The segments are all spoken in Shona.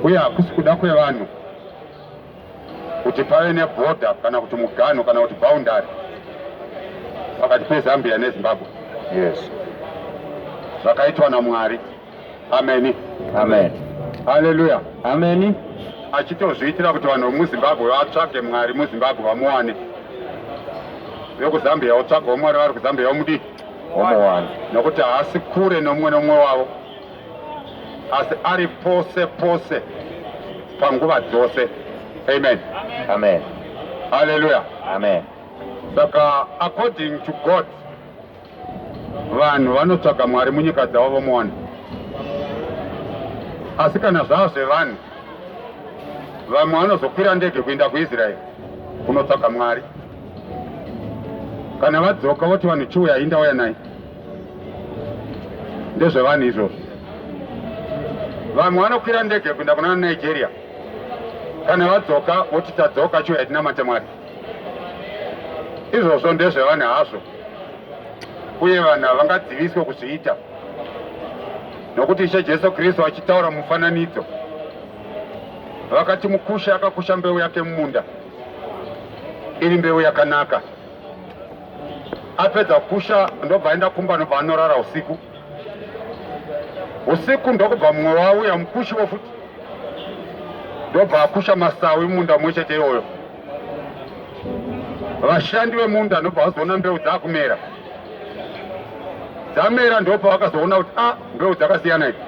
uye hakusi kuda kwevanhu kuti pave nebhodha kana kuti mugano kana kuti boundary pakati peZambia neZimbabwe. Yes. Zvakaitwa naMwari. Ameni. Amen. Haleluya. Amen. Achitozviitira kuti vanhu vemuZimbabwe vatsvage Mwari muZimbabwe vamuwane. VekuZambia votsvagawo Mwari vari kuZambia vamudiwa Omuwane. Nokuti haasi kure nomumwe nomumwe wavo, asi ari pose pose panguva dzose. Amen. Amen. Haleluya. Amen. Saka according to God, vanhu vanotsvaga Mwari munyika dzavo vomuwana. Asi kana zvava zvevanhu, vamwe vanozokwira ndege kuenda kuIsraeri kunotsvaga Mwari. Kana vadzoka voti vanhu chiuya indauya naye, ndezvevanhu izvozvo. Vamwe vanokwira ndege kuenda kuna Nigeria, kana vadzoka voti tadzoka chiuya tinamate Mwari. Izvozvo ndezvevanhu hazvo, uye vanhu havangadziviswe kuzviita, nokuti Ishe Jesu Kristu achitaura mufananidzo vakati mukusha akakusha mbeu yake mumunda, iri mbeu yakanaka. Apedza kusha ndobva aenda kumba, ndobva anorara usiku. Usiku ndokubva mumwe wauya mukushiwo futi, ndobva akusha masawi munda mumwe chete iyoyo. Vashandi vemunda ndobva vazoona mbeu dzakumera, dzamera ndobva vakazoona kuti mbeu dzakasiyana idzi,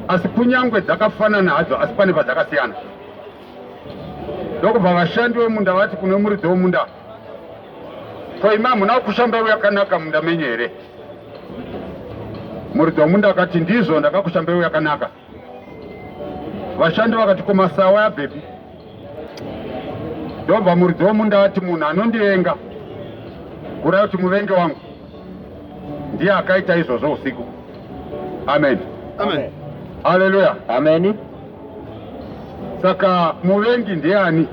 asi kunyangwe dzakafanana hadzo asi pane padzakasiyana. Ndokubva vashandi vemunda vati kune muridzi womunda, ko imi hamuna kusha mbeu yakanaka munda menyu here? Muridzi womunda akati ndizvo, ndakakusha mbeu yakanaka. Vashandi vakati ko masawa abvepi? Ndobva muridzi womunda ati munhu anondivenga kurai kuti muvenge wangu ndiye akaita izvozvo usiku. Amen. Amen. Haleluya. Amen. Saka muvengi ndiani?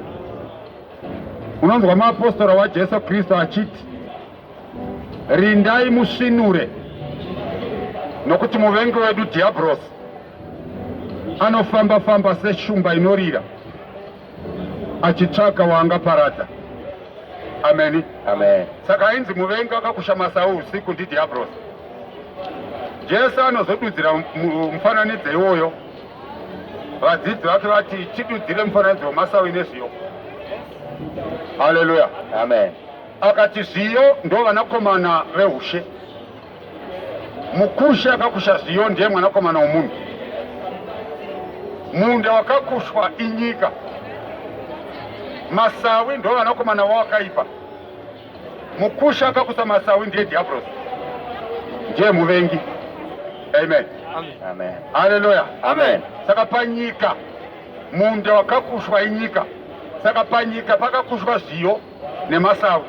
Unonzwa muapostora waJesu Kristu achiti rindai musvinure, nokuti muvengi wedu dhiabhurosi anofamba famba seshumba inorira achitsvaka waangaparadza. Amen. Amen. Saka ainzi muvengi akakusha masawi usiku ndidhiabhurosi. Jesu anozodudzira mufananidzo iwoyo. Vadzidzi vake vati chidudzire mufananidzo wemasawi nezviyo. Haleluya. Amen. Akati zviyo ndo vanakomana veushe, mukusha akakusha zviyo ndiye mwanakomana womunhu. Munda wakakushwa inyika, masawi ndo vanakomana wawakaipa. Mukusha akakusa masawi ndiye dhiabhurosi, ndiye muvengi. Amen. Amen. Haleluya. Amen. Saka panyika munda wakakushwa inyika, saka panyika pakakushwa zviyo nemasawi.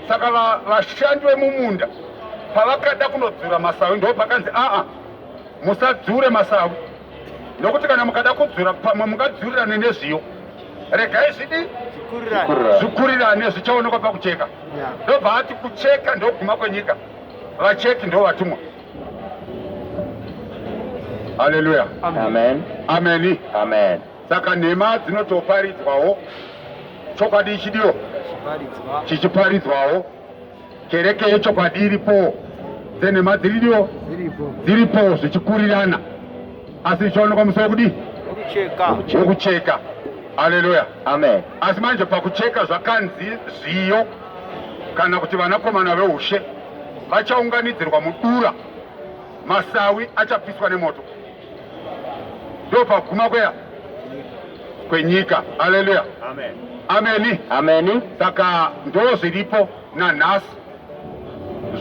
Saka vashandi vemumunda pavakada kunodzura masawi ndo pakanzi musadzure masawi, nokuti kana mukada kudzura pamwe mungadzurira nezviyo. Regai zvikurirane zvichaonekwa pakucheka. Ndobva ati kucheka ndoguma kwenyika, vacheki ndo vatumwa. Haleluya. Amen. Ameni. Amen. Saka nhema dzinotoparidzwawo, chokwadi chidiwo chichiparidzwawo, kereke yechokwadi iripo, dzenhema dziridiwo dziripo zvichikurirana, asi zvichaonekwa musoro kudi wokucheka. Haleluya. Amen. Asi manje pakucheka zvakanzi zviyo kana kuti vanakomana veushe vachaunganidzirwa mudura, masawi achapiswa nemoto, ndo paguma kwenyika. Haleluya. Amen. Ameni. Amen. Saka ndo zviripo nanhasi,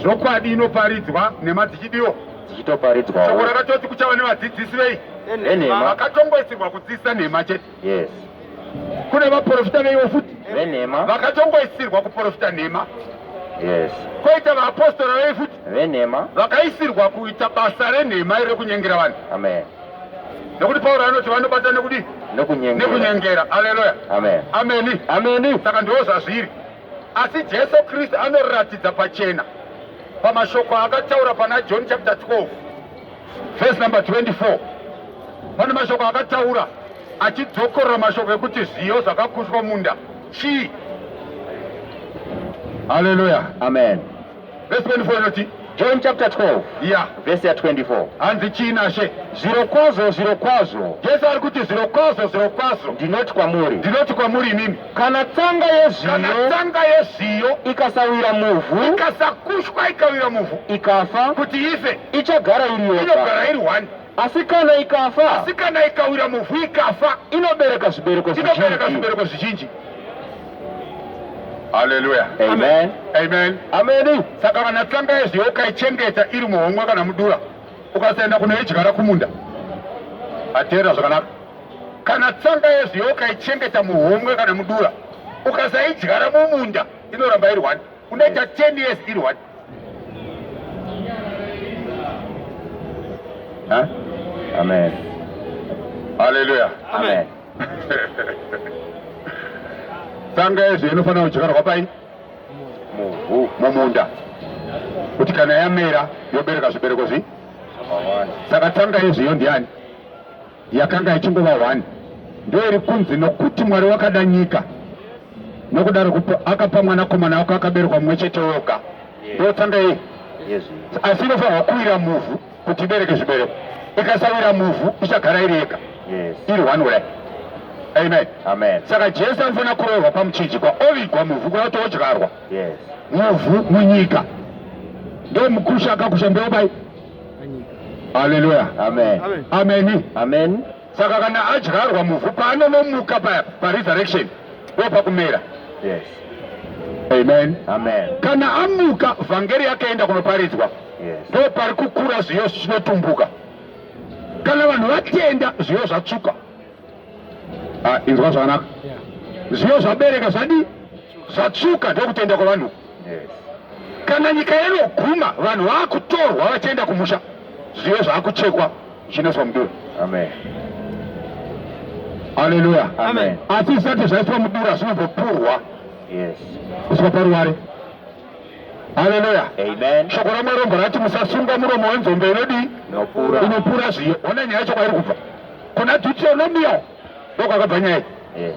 zvokwadi inoparidzwa nhema dzichidiwo Dzichitoparidzwawo. shoko rakatoti kuchava nevadzidzisi vei Venhema. vakatongoisirwa kudzidzisa nhema chete. Yes. Kune vaprofita veiwo futi Venhema. vakatongoisirwa kuprofita nhema. Yes. Koita vaapostora vei futi Venhema. vakaisirwa kuita basa renhema iri rekunyengera vanhu, Amen. nokuti Pauro anoti vanobata nekudi nekunyengera. Haleluya. Amen. Ameni. Amen. Saka ndo zvazviri, asi Jesu Kristu anoratidza pachena pamashoko akataura pana John chapter 12 verse number 24. pane mashoko akataura achidzokorera mashoko ekuti ziyo zvakakushwa munda chii. Haleluya. Amen. Verse 24 inoti John chapter 12, ya verse ya 24. hanzi chiinashe. Zvirokwazvo, zvirokwazvo, Jesu ari kuti zvirokwazvo zvirokwazvo ndinoti kwamuri, ndinoti kwamuri inini, kana tsanga kana yezviyo tsanga yeziyo ikasawira muvhu ikasakushwa ikawira muvhu ikafa, kuti ife ichagara iri yoga. inogara iri one, Asi kana ikafa, asi kana ikawira muvhu ikafa inobereka zvibereko inobereka zvizhinji. zvibereko zvizhinji. Haleluya. Amen. Amen. Amen. Saka kana tsanga yeziyo ukaichengeta iri muhomwe kana mudura, ukasaenda kunoidyara kumunda, ateera zvakanaka. Kana tsanga yeziyo ukaichengeta muhomwe kana mudura, ukasaidyara mumunda, inoramba iri one. Unoita 10 years iri one. Huh? Amen. Haleluya. Amen. Tsanga yeziyo inofanira kudyarwa pai? Muvhu. Mumunda, kuti kana yamera yobereka zvibereko zvi. Saka tsanga yeziyo ndiani? Yakanga ichingova one. Ndiyo iri kunzi nokuti Mwari wakada nyika, nokudaro akapa mwanakomana wake akaberekwa mumwe chete woga. Ndiyo tsanga iyi. Yesu. Asi inofanira kuwira muvhu kuti ibereke zvibereko. Ikasawira muvhu ichagara iri yega. Yes. Iri one kudai. Amen. Amen. Saka Jesu anofanira kurohwa pamuchinjikwa, ovigwa muvhu kuti odyarwa. Yes. Muvhu munyika ndo mukusha akakusha mbeu bai. Haleluya. Amen. Amen. Amen. Saka kana adyarwa muvhu paanonomuka paresurrection ndopakumera. Yes. Amen. Amen. Kana amuka vhangeri yakaenda kunoparidzwa, Yes. ndo pari kukura zviyo zvinotumbuka. Kana vanhu vatenda zviyo zvatsvuka. Inzwa zvakanaka. Zviyo zvabereka zvadi zvatsvuka ndokutenda kwavanhu. Yes. Kana nyika inoguma vanhu vakutorwa vachienda kumusha, zviyo zvaakuchekwa zvinoiswa mudura. Amen. Haleluya. Amen. Asi zvisati zvaiswa mudura zvinombopurwa Yes. kusvika paruware. Haleluya. Amen. Shoko raMwari rati musasunga muromo wenzombe inopura zviyo. Ona nyaya yacho kwairi kubva kuna Deuteronomio ndokwakabva nyaya. Yes.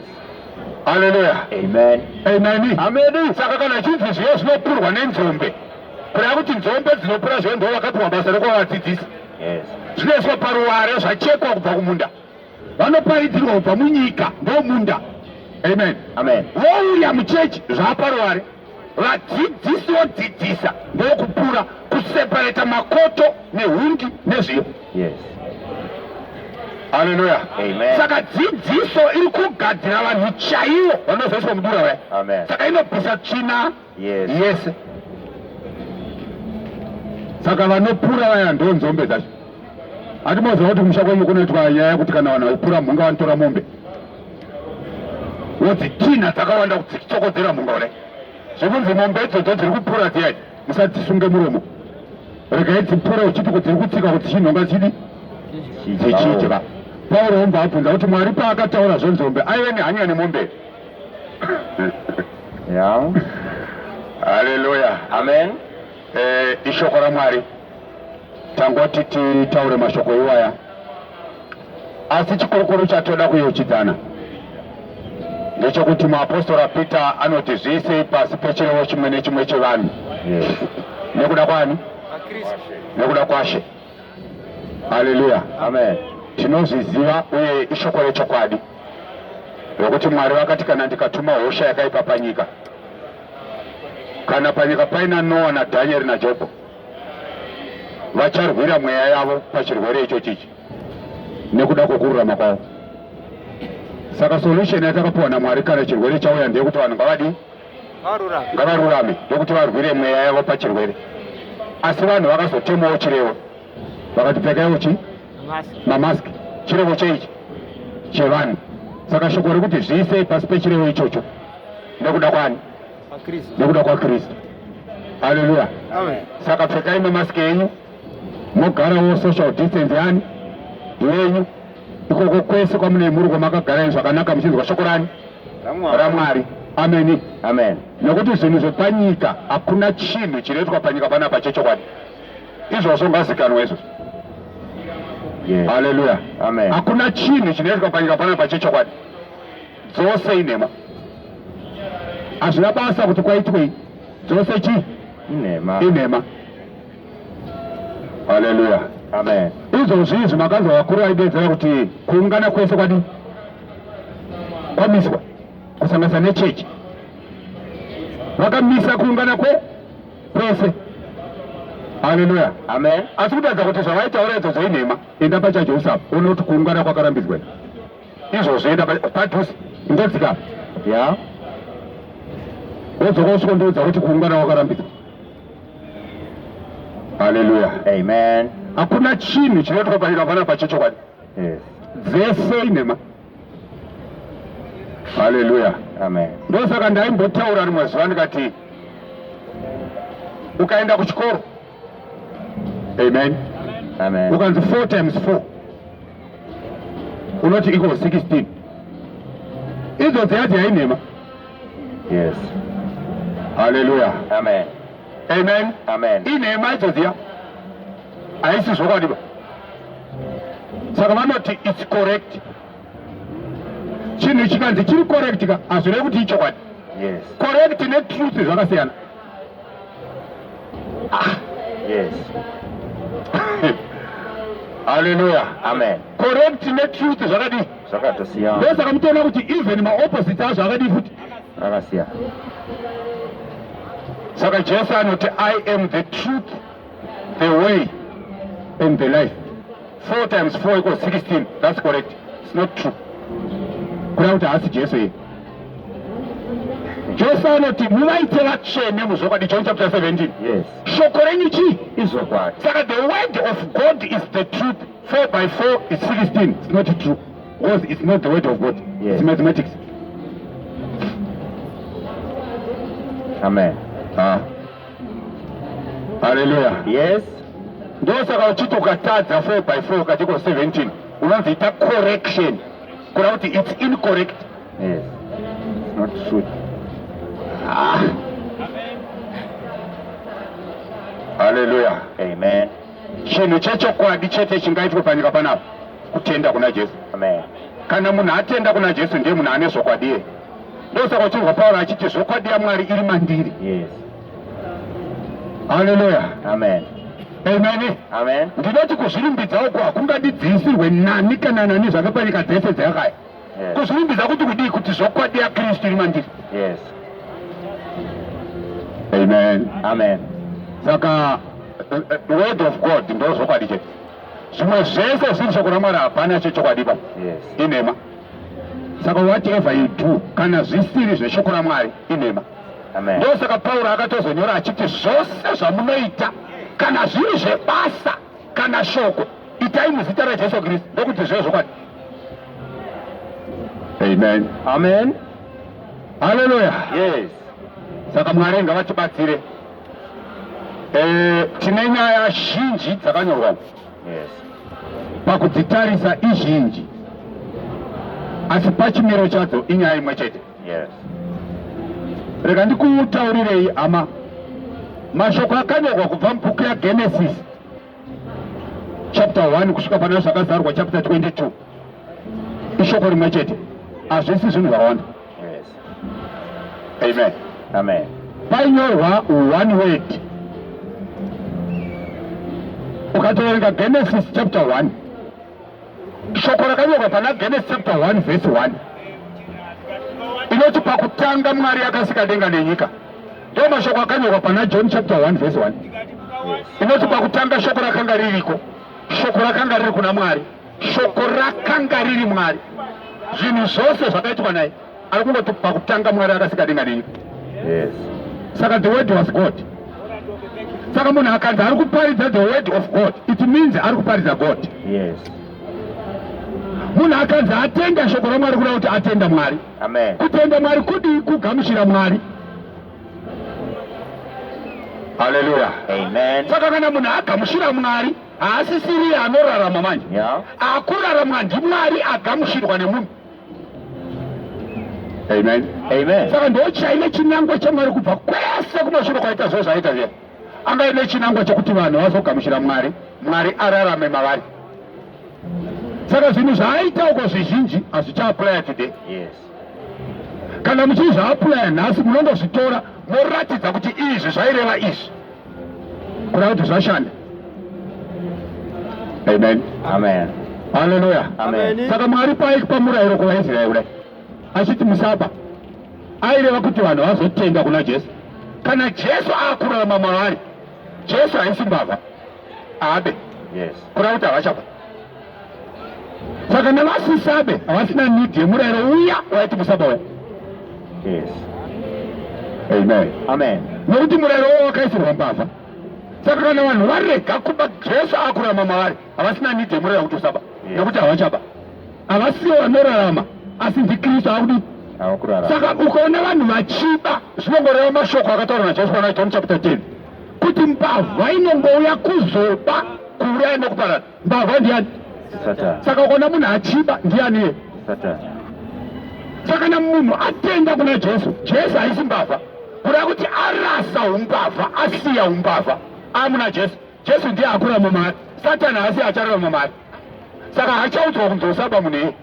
Haleluya. Amen. Amen. Amen. Saka kana chinzi zviyo zvinopurwa nenzombe, kureva kuti nzombe dzinopura zviyo ndo vakapihwa basa rekwavadzidzisi. Yes. Zvinoiswa paruware zvachekwa kubva kumunda, vanoparidzirwa kubva munyika ndo munda. Amen. Amen. Vouya muchechi zvaaparuware, vadzidzisi vodzidzisa ndokupura, kuseparata makoto nehungi nezviyo. Yes. Haleluya. Amen. Saka dzidziso iri kugadzira vanhu chaivo vanozoiswa mudura vaya. Amen. Saka inobvisa tsvina Yes. yese. Saka vanopura vaya ndo nzombe dzacho. Hatimoziva kuti kumusha kwenyu kunoitwa nyaya yekuti kana vanhu vaipura mhunga vanotora mombe, wodzi tina dzakawanda dzichitsokodzera mhunga kudai. Zvekunzi mombe idzodzo dziri kupura dziyai, musadzisunge muromo, regai dzipure uchiti kuti dziri kutsika kuti chinhonga chidi dzichidya. Pauro omba abvunza kuti Mwari paakataura zvenzombe aive nehanya nemombe. Yeah. Haleluya. Amen. Ishoko raMwari tangoti titaure mashoko iwaya, asi chikurukuru chatoda kuyeuchidzana ndechekuti muapostora Peter anoti zvise pasi pechirevo chimwe nechimwe chevanhu. Yes. Nekuda kwani? Nekuda kwashe. Haleluya. Amen. Tinozviziva uye ishoko rechokwadi rokuti Mwari vakati kana ndikatuma hosha yakaipa panyika, kana panyika paina Noa naDhanieri naJobho, vacharwira mweya yavo pachirwere ichochichi nekuda kwokururama kwavo. Saka solution yatakapiwa naMwari kana chirwere chauya ndeyekuti vanhu ngavarurame, ndokuti varwire mweya yavo pachirwere. Asi vanhu vakazotemawo chirevo, vakati pfekaiwo chi mamaski, chirevo cheichi chevanhu. Saka shoko rekuti zviise pasi pechirevo ichocho nekuda kwani? Nekuda kwaKristu. Haleluya. Saka pfekai mamaski enyu, mogarawo social distance yani yenyu, ikoko kwese kwamune muri kwamakagara zvakanaka muchinzwa shoko rani raMwari. Amen. Amen. Nekuti zvinhu zvepanyika hakuna chinhu chinoitwa panyika panapa chechokwadi. Izvozvo ngazikanwa izvozvo. Yes. Haleluya. Amen. Hakuna chinhu chinoitwa panyika panapa chechokwadi. Dzose inhema. Hazvina basa kuti kwaitwei. Dzose chi? Inhema. Haleluya. Amen. Izvozvi makanzwa vakuru vaidedzera kuti kuungana kwese kwadi kwamiswa kusanganisa nechechi. Vakamisa kuungana kwese. Haleluya. Amen. Asi kutaridza kuti zvavaitaura idzodzo inhema, enda pachaJosefu uone kuti kuungana kwakarambidzwa. Izvozvo enda padhuze ngodzika. Yeah. Wodzoka usvikondiudza kuti kuungana kwakarambidzwa. Haleluya. Amen. Hakuna chinhu chinoitwa panyika panapa chechokwadi. Yes. Dzese inhema. Haleluya. Amen. Ndosaka ndaimbotaura rimwe zuva ndikati ukaenda kuchikoro. Amen. Amen. Ukanzi 4 times 4 unoti equals 16. Idzo dziyadzi yainhema. Yes. Haleluya. Amen. Amen. Amen. Inhema idzo dziya haisi zvokwadiba. Saka vanoti it's correct. Chinhu chikanzi chiri correct ka hazvirevi kuti ichokwadi. Yes. Correct netruth zvakasiyana. Yes. Haleluya. Amen. Correct netruth zvakadi. Zvakatosiyana. Ndosaka mutoona kuti even maopposite azvo akadi futi. Akasiyana. Saka Jesu anoti I am the truth, the way and the life. 4 times 4 equals 16. That's correct. It's not true. Kuda kuti haasi Jesu iye. Jesu anoti muvaite vatsvene muzvokwadi, John chapter 17. Yes. Shoko renyu chi? Izvokwadi. Saka the word of God is the truth. 4 by 4 is 16. It's not true. Because it's not the word of God. Yes. It's mathematics. Amen. Haleluya. Yes. Ndosaka uchiti ukatadza 4 by 4 ukati 17 unonziita correction. Kuda kuti it's incorrect. Yes. It's not true. Haleluya. Amen. Chinhu chechokwadi chete chingaitwe panyika panapa kutenda kuna Jesu. Amen. Kana munhu atenda kuna Jesu ndiye munhu ane zvokwadi iye. Ndosaka uchinzwa Pauro achiti zvokwadi yaMwari iri mandiri. Yes. Haleluya. Amen. Amen. Amen. Ndinoti kuzvirumbidza uko hakungadidzingisirwe nani kana nani zvake panyika dzese dzakaya. Yes. Kuzvirumbidza kuti kudii kuti zvokwadi yaKristu iri mandiri. Yes. Amen. Amen. Saka the word of God ndo zvokwadi chete. Zvimwe zvese zviri shoko raMwari hapana chechokwadiba. Yes. Inhema. Saka whatever you do kana zvisiri zveshoko raMwari inhema. Amen. Ndosaka Pauro akatozonyora achiti zvose zvamunoita kana zviri zvebasa kana shoko itai muzita raJesu Kristu ndokuti zvive zvokwadi. Amen. Amen. Haleluya. Yes. Saka Mwari ngavatibatsire. Tine nyaya zhinji dzakanyorwa. Yes. Pakudzitarisa izhinji. Asi pachimiro chadzo inyaya imwe chete. Yes. Rega ndikutaurirei ama. Mashoko akanyorwa kubva mubhuku yaGenesis chapter 1 kusvika pana zvakazarwa chapter 22. Ishoko rimwe chete. Hazvisi zvinhu zvakawanda. Yes. Amen. Amen. Painyorwa one word. Ukatoverenga Genesis chapter 1. Shoko rakanyorwa pana Genesis chapter 1 verse 1. Inoti pakutanga Mwari akasika denga nenyika. Ndio mashoko akanyorwa pana John chapter 1 verse 1. Inoti pakutanga shoko rakanga ririko. Shoko rakanga riri kuna Mwari. Shoko rakanga riri Mwari. Zvinhu zvose zvakaitwa naye. Ari kungoti pakutanga Mwari akasika denga nenyika. Yes. Saka the word was God. Saka munhu akanzi ari kuparidza the word of God, it means ari kuparidza God. Yes. Munhu akanzi atenda shoko raMwari kuda kuti atenda Mwari. Amen. Kutenda Mwari kudi kugamuchira Mwari. Haleluya. Amen. Saka kana munhu agamuchira Mwari haasisiri anorarama manje. Yeah. Akurarama ndiMwari agamuchirwa nemunhu. Amen. Amen. Saka ndochaine chinangwa chaMwari kubva kwese kumashure kwaita zvose zvaita zviya. Anga ine chinangwa chekuti vanhu vazogamuchira Mwari, Mwari ararame mavari. saka zvinhu zvaaita uko zvizhinji hazvichaaplaya today. Yes. Kana muchizvaaplaya nhasi munondozvitora moratidza kuti izvi zvaireva izvi kuda kuti zvashanda. Amen. Amen. Haleluya. Amen. Saka Mwari paipa murayiro kuvaIsraeri kudai achiti musaba, aireva kuti vanhu vazotenda kuna Jesu. Kana Jesu akurarama mavari, Jesu haisi mbavha abe. Yes. Kuda kuti havachaba. Saka navasisabe havasina nidhi yemurayiro uya waiti musaba uya. Yes. Amen. Amen. Nokuti murayiro uya wakaisirwa mbavha. Saka kana vanhu varega kuba Jesu akurarama mavari, havasina nidhi yemurayiro kuti usaba. Nokuti havachaba. Havasiwo vanorarama asi ndiKristu akudi. Saka ukaona vanhu vachiba, zvinongoreva mashoko akataurwa naJesu pana John chapter 10 kuti mbavha inongouya kuzoba, kuuraya nokuparadzwa. Mbavha ndiani? Satan. Saka ukaona munhu achiba ndiani iye? Satan. Saka kana munhu atenda kuna Jesu, Jesu haisi mbavha. Kuda kuti arasa umbavha, asiya umbavha, amuna Jesu. Jesu ndiye akurarama maari, Satani haasi achararama maari. Saka hachaudzwa kunzosaba munhu iye.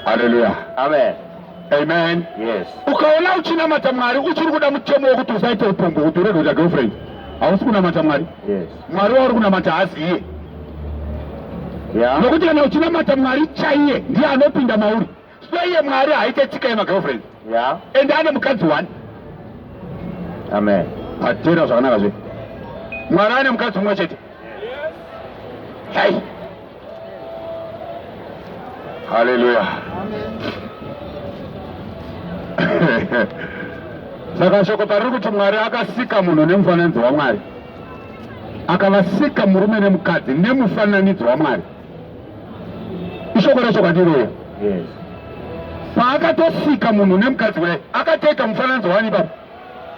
Haleluya. Amen. Amen. Yes. Ukaona uchinamata Mwari uchiri kuda mutemo wokuti usaite upongo kuti urege kuita girlfriend, hausi kunamata Mwari. Yes. Mwari wauri kunamata haziye. Yeah. Nokuti kana uchinamata Mwari chaiye ndiye anopinda mauri. So iye Mwari haite tsika yemagirlfriend. Yeah. Ende ane mukadzi wani. Amen. Atera zvakanaka zve. Mwari ane mukadzi mumwe chete. Hai. Haleluya. Saka shoko pariri kuti Mwari akasika munhu nemufananidzo waMwari, akavasika murume nemukadzi nemufananidzo waMwari. Ishoko racho kwandiriyo. Yes. Paakatosika munhu nemukadzi kudai, akateka mufananidzo wani baba?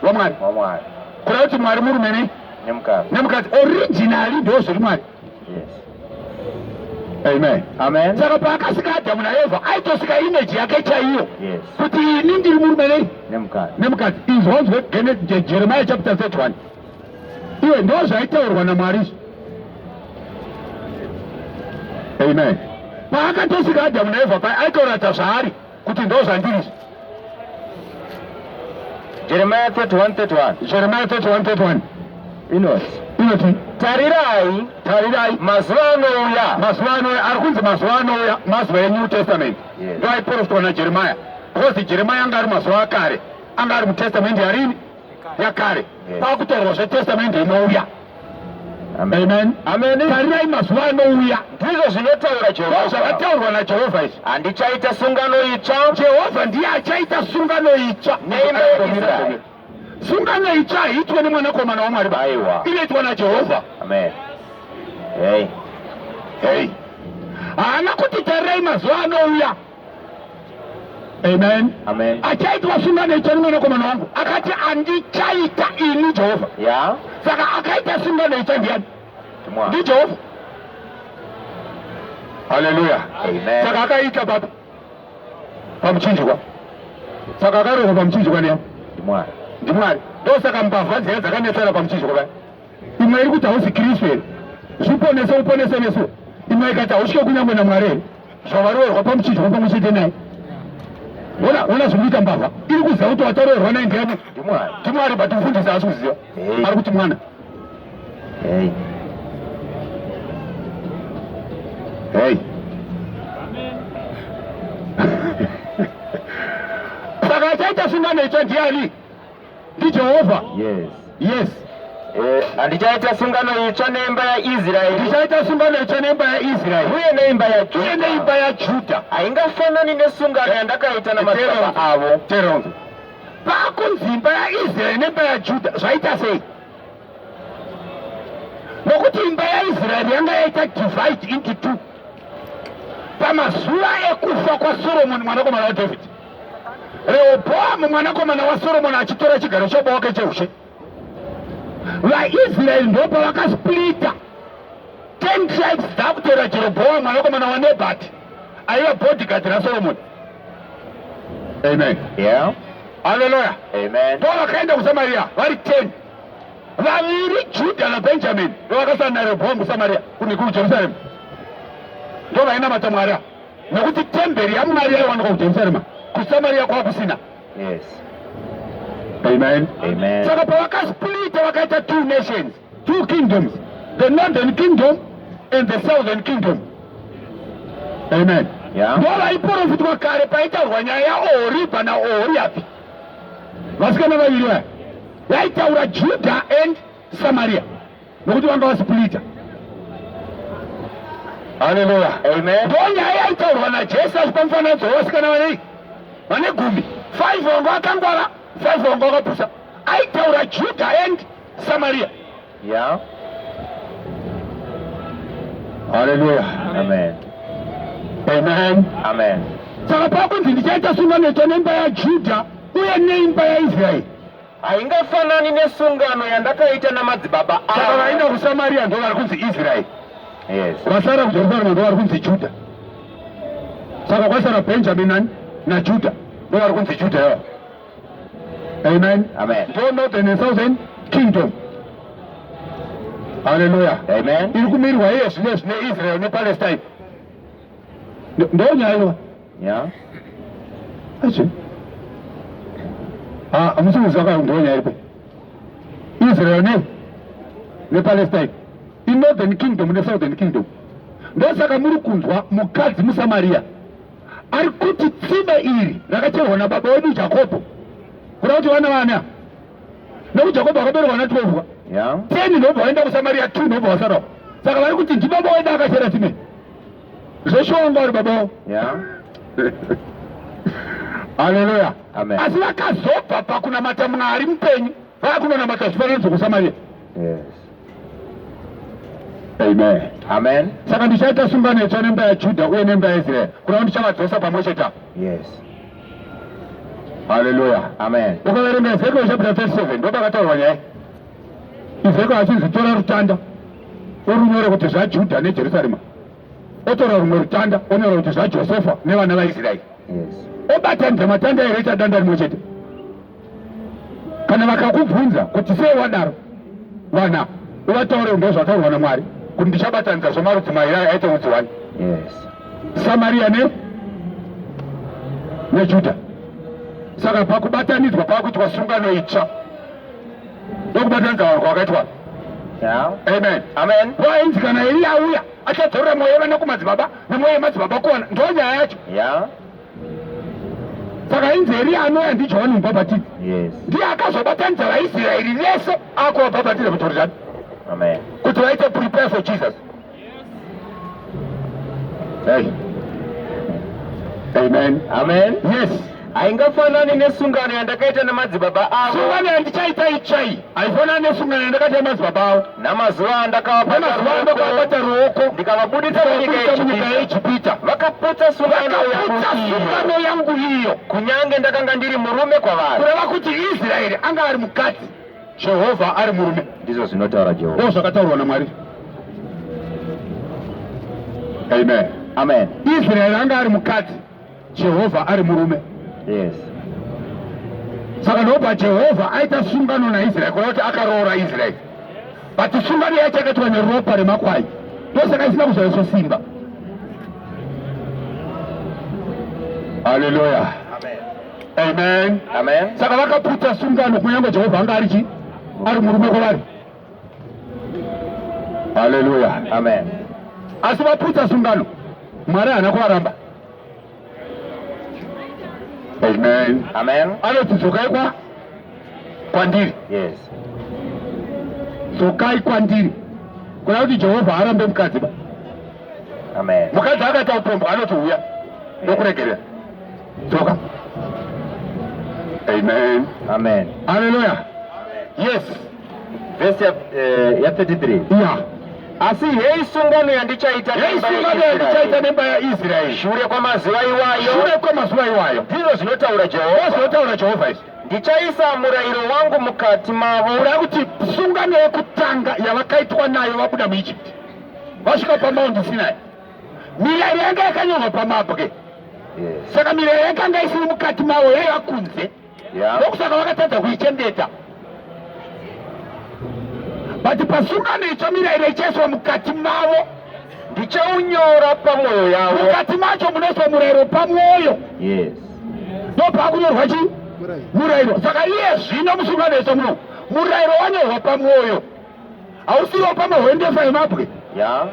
waMwari. Wamwari. Kuda kuti Mwari murume nemukadzi originally ndo zviri Mwari. Yes. Amen. Amen. Saka paakasika Adamu naEvha aitosika image yake chaiyo. Yes. Kuti ini ndiri murume nemukadzi. Izvonzwe Jeremiah chapter 31. Iwe ndo zvaitaurwa naMwari. Amen. Paakatosika Adamu naEvha pai aitoratidza zvaari kuti ndo zvandiri. Jeremiah 31:31. Jeremiah 31:31. Inoti tarirai mazuva anouya ari kunzi mazuva anouya, mazuva eNew Testament. Ndo aiprofitwa naJeremiah. Because Jeremiah anga ari mazuva akare, anga ari muTestament yarini yakare. Paakutaurwa zvetestament inouya. Amen. Amen. Tarirai mazuva anouya, ndizvo zvinotaura Jehovha. Zvakataurwa naJehovha izvi. Handichaita sungano itsva. Jehovha ndiye achaita sungano itsva neimba yaIsraeri. Sungano itsva haitwe nemwanakomana waMwari, inoitwa naJehovha. Amen. Hey. Hey. Haana kuti tarirai mazuva anouya. Amen. Amen. Achaitwa sungano itsva nemwanakomana wangu. Akati handichaita ini Jehovha. Yeah. Saka akaita sungano itsva ndiani? Ndi Jehovha. Haleluya. Amen. Saka akaita baba pamuchinjikwa. Saka akarohwa pamuchinjikwa ndiani? Ndi Mwari. Ndo saka mbavha dziya dzakanetsana pamuchinjikwa paya. Imwe iri kuti hausi Kristu here, zviponese uponese nesu. Imwe ikati hausvike kunyangwe naMwari here, zvavaroverwa pamuchinjikwa pamwe chete naye. Ona zvinoita mbavha iri kuziva kuti wataroverwa naye ndiani? Ndi Mwari, but mufundisi haasi kuziva. Ari kuti mwana. Hey. Saka achaita sungano itsva ndiani? Ndi Jehovha. Yes. Handichaita sungano itsva neimba yaIsraeri. Ndichaita sungano itsva neimba yaIsraeri uye neimba yaJudha. Haingafanani nesungano yandakaita namadzibaba avo. Teronzo. Pakunzi imba yaIsraeri neimba yaJudha zvaita sei? Nokuti imba yaIsraeri yanga yaita divide into two. Pamazuva ekufa kwaSoromoni mwanakomana waDhavhidhi, Rehobhoamu mwanakomana waSoromoni achitora chigaro chobawake cheushe, vaIsraeri ndo pavakasplita 10 tribes dzakutora Jerobhoamu mwanakomana waNebhati aiva bodyguard raSoromoni. Amen. Yeah. Haleluya. Amen. Ndo vakaenda kuSamaria vari 10. Vaviri Judha naBenjamin ndo vakasana naRehobhoamu kuSamaria kuJerusarema. ndo vainamata Mwari ava, nekuti temberi yaMwari yaiwanikwa kuJerusarema, kuSamaria kwakusina. Yes. Amen. Amen. Saka pavakasplita vakaita 2 nations, 2 kingdoms, the northern kingdom and the southern kingdom. Amen. Yeah. Ndo vaiprofitwa kare paitaurwa nyaya yaOhoribha naOhoriabhi, vasikana vaviri vaya, yaitaura Judah and Samaria, nokuti vanga vasplita. Hallelujah. Amen. Ndo nyaya yaitaurwa naJesu pamufananidzo wevasikana vanei vane 10, 5 vangu vakangwara, 5 vangu vakapusa. Aitaura Judah and Samaria. Yeah. Hallelujah. Amen. Amen. Amen. Saka pakunzi ndichaita sungano itsva neimba yaJudha uye neimba yaIsraeri. Haingafanani nesungano yandakaita namadzibaba Saka avo. vaenda kuSamaria ndo vari kunzi Israeri, Yes. vasara kuJerusarema ndo vari kunzi Judha. Saka kwasara Benjamin naJudha ndo vari kunzi Judha yavo. Amen. Amen. Ndo northern and southern kingdom. Hallelujah. Amen. Iri kumirwa Yesu nezvi neIsrael nePalestine. Ndo nyaya iwa. Yeah. Achi. Amusimudzaka ndo nyaya iripo. Israel nePalestine. In northern kingdom neSouthern kingdom. Ndo saka muri kunzwa mukadzi muSamaria ari kuti tsime iri rakacherwa nababa wedu Jakobho, kuda kuti vana vana, nokuti Jakobho akaberwa na 12. Yeah. 10 ndobva vaenda kuSamaria, 2 ndobva vasarawo. Saka vari kuti ndibaba wedu akachera tsime. Zveshonga uri baba. Yeah. Hallelujah. Amen. Asi vakazobva pakunamata Mwari mupenyu vakunonamata zvifananidzo kuSamaria. Yes. Amen. Amen. Saka ndichaita sungano itsva nemba yaJudha uye nemba yaIsraeri, kuda kuti ndichavadzosa pamwe chete apo. Yes. Hallelujah. Amen. Ukaverenga Ezekiel chapter 37 ndo pakataurwa nyaya. Ezekiel achinzi tora rutanda urunyore kuti zvaJudha neJerusarema, otora rumwe rutanda onyora kuti zvaJosefa nevana vaIsraeri. Yes. Obatanidza matanda here icha danda rimwe chete. Kana vakakubvunza kuti sei wadaro, vana uvataure ndo zvataurwa naMwari kuti ndichabatanidza zvomarudzi mairi aite mudzi 1. Yes. Samaria neJudha. Saka pakubatanidzwa pakuitwa sungano itsva ndokubatanidza vanhu kwakaitwa. Yeah. Amen. Amen. Vainzi kana Elia auya achadzorera mwoyo yevana kumadzibaba nemwoyo yemadzibaba kuwana, ndo nyaya yacho. Yeah. Saka inzi Elia anouya ndiJohani Mubhabhatidzi, Yes. ndiye akazobatanidza vaIsraeri vese akuvabhabhatidza kuJorodhani Amen. kuti vaite prepare for Jesus. Hey. Amen. Amen. Yes. Haingafanani nesungano yandakaita namadzibaba avo. Sungano yandichaita itsvai haifanani nesungano yandakaita namadzibaba avo. Namazuva andakavabata ruoko ndikavabudisa munyika yeIjipita, vakaputsa sungano yangu iyo, kunyange ndakanga ndiri murume kwavari. kureva kuti Israeri anga ari mukadzi, Jehovha ari murume. Ndizvo zvinotaura Jehovha. Ndo zvakataurwa naMwari. Amen. Amen. Israeri anga ari mukadzi, Jehovha ari murume. Yes. Saka ndobva Jehovha aita sungano naIsraeri, kureva kuti akaroora Israeri. But sungano yacho yakaitwa neropa remakwai, ndosaka isina kuzoiswa simba. Hallelujah. Amen. Amen. Amen. Saka vakaputsa sungano kunyange Jehovha anga ari murume kwavari. Hallelujah. Amen. Asi vaputsa sungano, Mwari haana kuvaramba. Amen. Amen. Anoti dzokai kwandiri. Yes. Dzokai kwandiri. Kuda kuti Jehovha arambe mukadzi ba. Amen. Mukadzi akaita upombwe anoti uya ndokuregerera. Dzoka. Amen. Amen. Hallelujah. Yes. Verse ya 33. Yeah. Asi hei sungano yandichaita nemba yaIsraeri shure kwamazuva iwayo. Shure kwamazuva iwayo. Ndizvo zvinotaura Jehovha. Zvinotaura Jehovha izvi. Ndichaisa murayiro wangu mukati mavo. Kuda kuti sungano yekutanga yavakaitwa nayo vabuda muIjipiti vasvika paMount Sinai, mirayiro yanga yakanyorwa pamabwe. Yes. Saka mirayiro yakanga isiri mukati mavo, yaiva kunze. Yeah. Ndokusaka vakatadza kuichengeta. But pasungano itsva mirayiro ichaiswa mukati mavo, ndichaunyora pamwoyo yavo. Mukati macho munoiswa murayiro pamwoyo. Yes. Ndopakunyorwa chi? Murayiro. Saka iye zvino musunganiso muno murayiro wanyorwa pamwoyo, hausiwo pamahwendefa emabwe. Yeah.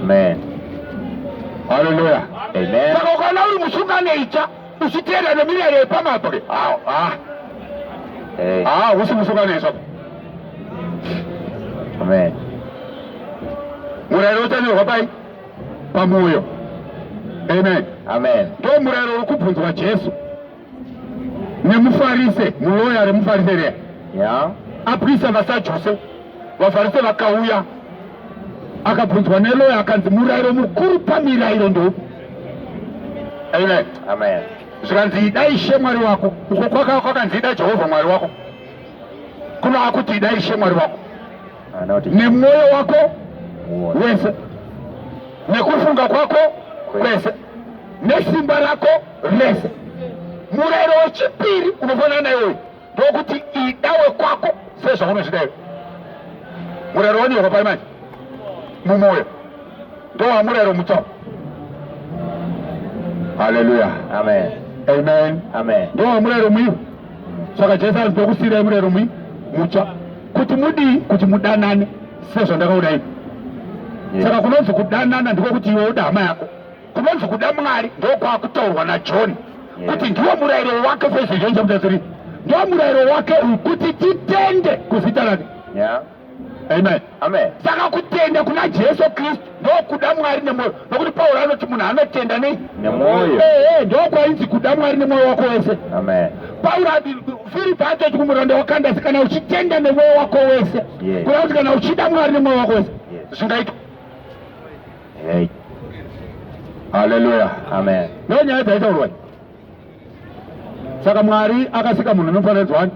Amen. Haleluya. Amen. Saka ukana uri musunganicha uchiteera nemirayiro yepamabwe, usi musunganiso. Amen. Murayiro uchanyorwa pai? Pamwoyo. Amen. Amen. Ndo murayiro uri kubvunzwa Jesu nemufarise, muloya remufarise reya. Yeah. Aprisa vasaJose, vafarise vakauya, akabvunzwa neloya akanzi murayiro mukuru pamirayiro ndo. Amen. Amen. Zvikanzi ida Ishe Mwari wako, uko kwakanzi ida Jehovha Mwari wako, kunova kuti ida Ishe Mwari wako nemwoyo wako wese, nekufunga kwako kwese, nesimba rako rese. Murayiro wechipiri unofanana naiwoyo ndokuti idawe kwako sezvaunozvida iwe. Murayiro wanyorwa pai manje? Mumwoyo. Ndova murayiro mutsva. Haleluya. Amen. Amen. Amen. Ndova murayiro muiwo. Saka Jesu ari ndokusiyirai murayiro mutsva kuti mudii, kuti mudanane sezvandakauda iwe. Saka kunonzi kudanana ndiko kuti iwe uda hama yako. Kunonzi kuda Mwari ndokwakutaurwa naJoni kuti ndiwo murayiro wake sezvo John chapter 3. Ndiwo murayiro wake kuti titende kuzita rake. Yeah. Amen. Amen. Saka kutenda kuna Jesu Kristu ndokuda Mwari nemwoyo. Nokuti Paulo anoti munhu anotenda nei? Nemwoyo. Ndokwainzi kuda Mwari nemwoyo wako wese. Amen. Paulo Filipi atoti kumuranda wakandasi kana uchitenda nemwoyo wako wese. Kuna kuti kana uchida Mwari nemwoyo wako wese zvingaitwa. Hey. Haleluya. Amen. Ndonyaya dzaitaurwa. Saka Mwari akasika munhu nomufananidzo wake.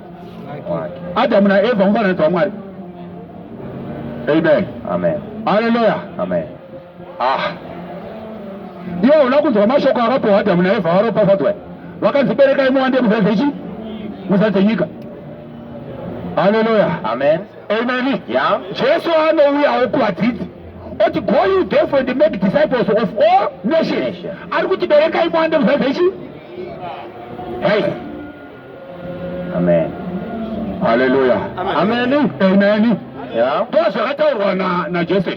Adamu naEvha mufananidzo waMwari. Amen. Amen. Haleluya. Amen. Iwe una kunzwa mashoko akapiwa Adamu naEvha varopafadzwa, vakanzi berekai muwande muzadze chi? Muzadze nyika. Haleluya. Amen. Amen. Yeah. Jesu anouyawo kuvadzidzi oti go you therefore and make disciples of all nations. Ari kuti berekai muwande muzadze chi? Hey. Amen. Haleluya. Amen. Amen. Yeah. Ndozvakataurwa naJesu.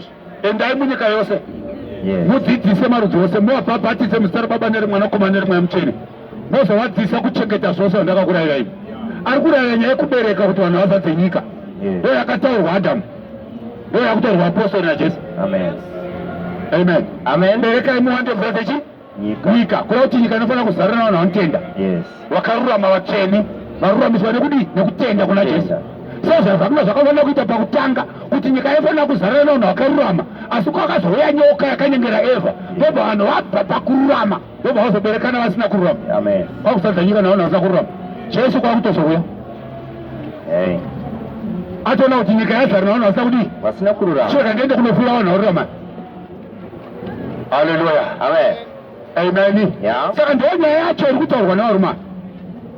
Endai munyika yose. Yes. Mudzidzise marudzi ose, muvabhabhatidze muzita raBaba nereMwanakomana nereMweya Mutsvene, mozovadzisa kuchengeta zvose zvandakakurayirai imi. Ari kurayira nyaya yekubereka kuti vanhu vazadze nyika. Ndo yakataurwa Adamu, ndo yakutaurwa apostoli naJesu. Amen. Amen. Amen. Berekai muwande muzadze chi? Nyika. Kureva kuti nyika inofanira kuzara navanhu vanotenda. Yes. Vakarurama vatsvene, varuramiswa nekudii? Nekutenda kuna Jesu. Sezvazvakanga zvakafanira kuita pakutanga kuti nyika yaifanira kuzara navanhu vakarurama, asi kwakazouya nyoka yakanyengera Evha, ndobva vanhu vabva pakururama ndobva vazoberekana vasina kururama. Amen. Kwakuzadza nyika navanhu vasina kururama. Jesu kwakutozouya atoona kuti nyika yazara navanhu vasina kudii? Vasina kururama. Shuka ndiende kunofira vanhu varurama. Haleluya. Amen. Amen. Yeah. Saka ndiyo nyaya yacho iri kutaurwa navaruma.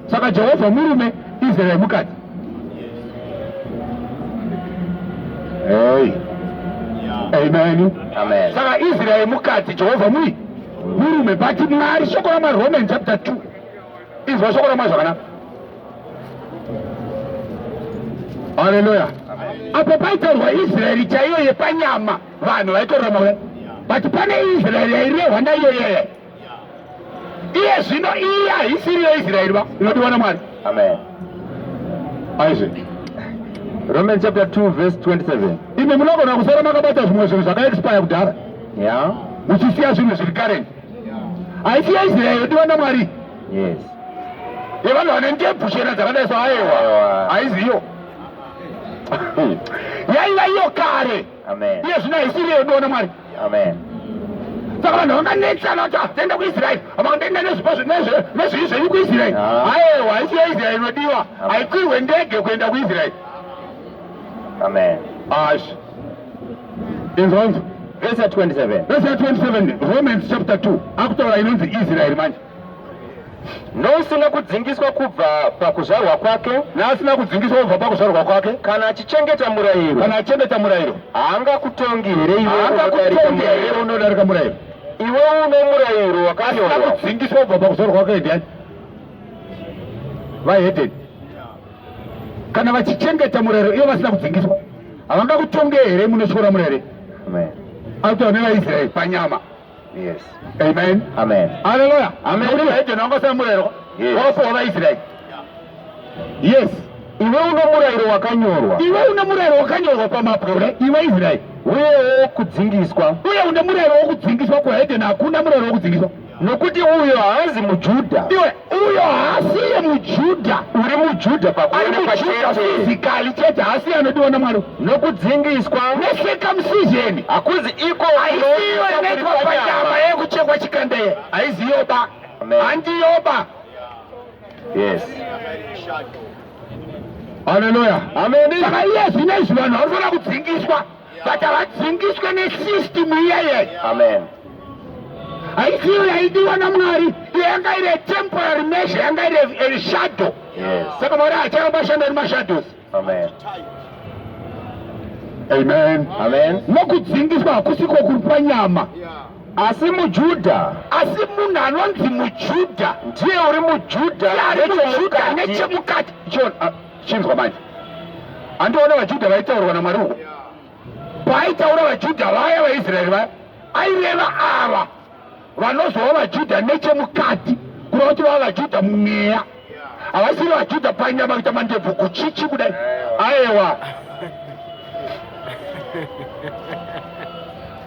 Saka Jehovha murume, Israeri mukadzi. Hey. Amen. Amen. Saka Israeri mukadzi, Jehovha murume, but Mwari shoko raMaromans chapter 2. Izwa shoko raMwari zvakanaka. Haleluya. Apo paitaurwa Israeri chaiyo yepanyama, vanhu vaitorarama kudai. But pane Israeri yairehwa naiyoyeye. Iye zvino iye haisiriyo Israeri ba, inodiwa naMwari. Amen. Aizve. Romans chapter 2 verse 27. Ime munogona kusara makabata zvimwe zvinhu zvakaexpire kudhara. Yeah. Muchisiya zvinhu zviri current. Haisi yaIsraeri yodiwa naMwari. Yes. Yevanhu vane ndebvu chena dzakadai aiwa. Haiziyo. Yaiva iyo kare. Amen. Iye zvino haisiriyo yodiwa naMwari. Amen. Saka vanhu vanganetsana kuti tenda kuIsraeri, vakangoenda nezvii zvenyu kuIsraeri. Aiwa, haisi yaIsraeri inodiwa. Haikwirwe ndege kuenda kuIsraeri. Amen. Ash. Inzonzo. Verse 27. Verse 27, Romans chapter 2. Akutaura inonzi Israeri manje. nosina kudzingiswa kubva pakuzvarwa kwake, neasina kudzingiswa kubva pakuzvarwa kwake, kana achichengeta murayiro, kana achengeta murayiro, haangakutongi here iwe haangakutongi here unodarika murayiro. Iwe uno murayiro wakanyorwa. Asina kudzingiswa kubva pakuzvarwa kwake ndiani? Vahedheni. Kana vachichengeta murayiro ivo vasina kudzingiswa, havangakutonge here munotyora murayiro. Amen. Auta nevaIsraeri panyama. Yes. Amen. Amen. Hallelujah. Amen. Kuti vahedheni vangasina murayiro vapowa vaIsraeri. Yes. Iwe uno murayiro wakanyorwa. Iwe une murayiro wakanyorwa pamapure, iwe Israeri. Uyewo kudzingiswa. Uye une murayiro wokudzingiswa kuhedheni, hakuna murayiro wokudzingiswa. Nokuti uyo haazi mujudha. Iwe uyo haasiye mujudha. Uri mujudha pakuonekwa chete. Physically chete haasiye anodiwa naMwari. Nokudzingiswa necircumcision hakuzi iko haisiyo inoitwa panyama yekuchekwa chikandeye. Haiziyoba. Handiyoba. Yes. Hallelujah. Amen. Saka Yesu nezvi vanhu varifana kudzingiswa, but havadzingiswe nesystem iyeye. Amen. Haisiyo yaidiwa naMwari, yanga iri temporary measure, yanga iri shadow. Yes. Saka Mwari hacharamba ashanda nemashadows. Amen. Amen. Amen. Nokudzingiswa hakusiko kuri panyama, asi mujudha, asi munhu anonzi mujudha ndiye uri mujudha nechemukati. Chinzwa manje, handiona vaJudha vaitaurwa naMwari uko. Paaitaura vaJudha vaya vaIsraeri vaya, aireva ava vanozova vaJudha nechemukati, kureva kuti vava vaJudha mumweya, havasiri vaJudha panyama kuita mandebvu kuchichi kudai. Aiwa.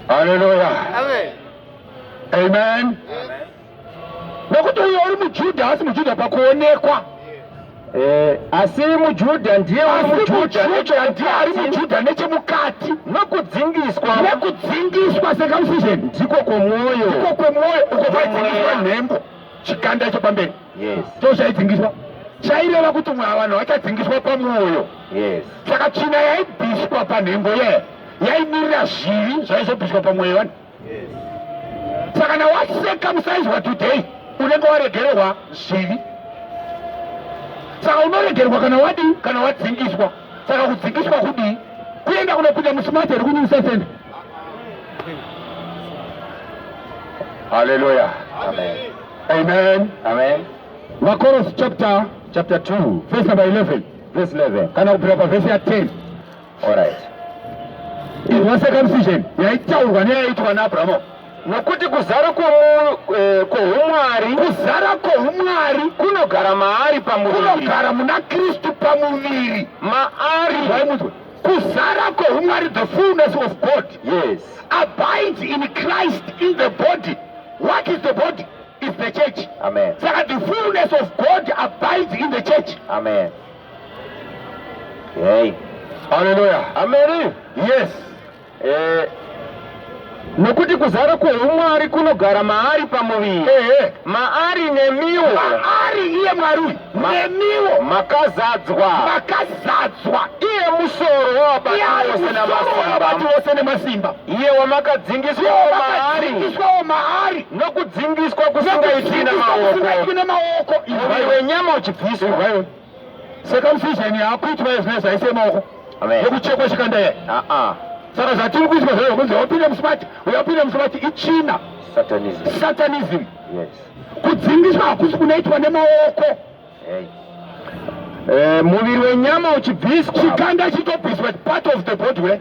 Hallelujah. Amen. Amen. Nokuti uyo uri mujudha hasi mujudha pakuonekwa. Asi mujudha ndiye uri mujudha ndiye ari mujudha nechemukati. Nokudzingiswa. Nekudzingiswa circumcision ndiko kwemwoyo. Ndiko kwemwoyo uko kwaidzingiswa nhembo. Chikanda chopamberi. Yes. Chochaidzingiswa. Chaireva kuti vanhu vachadzingiswa pamwoyo. Yes. Saka tsvina yaibviswa panhembo ye yaimirira zvivi zvaizobviswa pamwoyo vanhu. Saka kana wasecumcised today unenge waregererwa zvivi. Saka unoregerwa kana wadi, kana wadzingiswa. Saka kudzingiswa kudii? Kuenda kunopinda musimati iri kunyumisa senda. Hallelujah. Amen. Amen. Amen. Makoros chapter 2 verse number 11. verse 11. Kana kubvira paverse ya 10. All right. Izwa circumcision yaitaurwa neyaitwa naAbhurahama. Nokuti kuzara kwoumwari, kuzara kwoumwari kunogara maari pamuviri, kunogara muna Kristu pamuviri. maari. Kuzara kwoumwari, the fullness of God, Yes. abides in Christ in the body. What is the body? It's the church. Amen. Saka the fullness of God abides in the church. Amen. Yay. Hallelujah. Amen. Yes. Nokuti kuzara kwoumwari kunogara maari pamuviri, maari nemiwo, maari iye Mwari nemiwo, makazadzwa, iye musoro wavabati vose nemasimba, iye wamakadzingiswawo maari, nokudzingiswa kusingaitwi namaoko, muviri wenyama uchibviswa. Circumcision yakuitwa izvona zvaise maoko yokuchekwa chikanda ye. Saka zvatiri kuitwa zvayo kunzi wapinda musumati ichina. Satanism. Yes. Kudzingiswa hakusi kunoitwa nemaoko. Muviri wenyama uchibviswa, chikanda chitobviswa, part of the body we.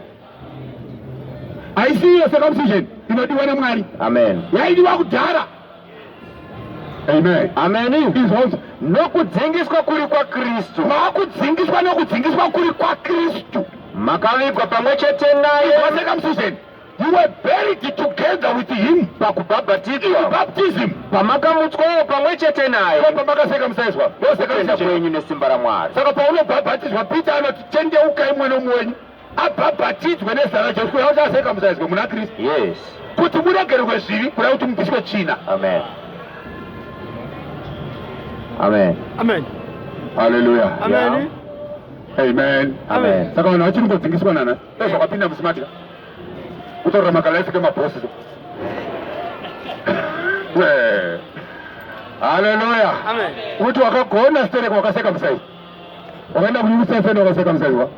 Haisi iyo circumcision inodiwa naMwari. Amen. Yaidiwa kudhara. Amen. Amen. Izvozvo nokudzingiswa kuri kwaKristu, makudzingiswa nokudzingiswa kuri kwaKristu, makavigwa pamwe chete naye. Circumcision, you were buried together with him. Pakubhabhatidzwa, baptism, pamakamutswawo pamwe chete naye. Pamakacircumciswa Kutenda kwenyu nesimba raMwari. Saka paunobhabhatidzwa, Peter anoti tendeukai mwana mwenyu abhabhatidzwe nezita raJesu kuti acircumciswe muna Kristu. Yes. Kuti muregererwe zvivi, kuda kuti mubviswe tsvina. Amen. Amen. Amen. Hallelujah. Amen. Amen. Amen. Saka vanhu vachiri kudzingiswa nana zvakapinda musimatika kutaura makalaifike mabhosi. Haleluya. Amen. Kuti wakagona stereka wakaseka musai. Wakaenda kunyusa sena wakaseka musai wa.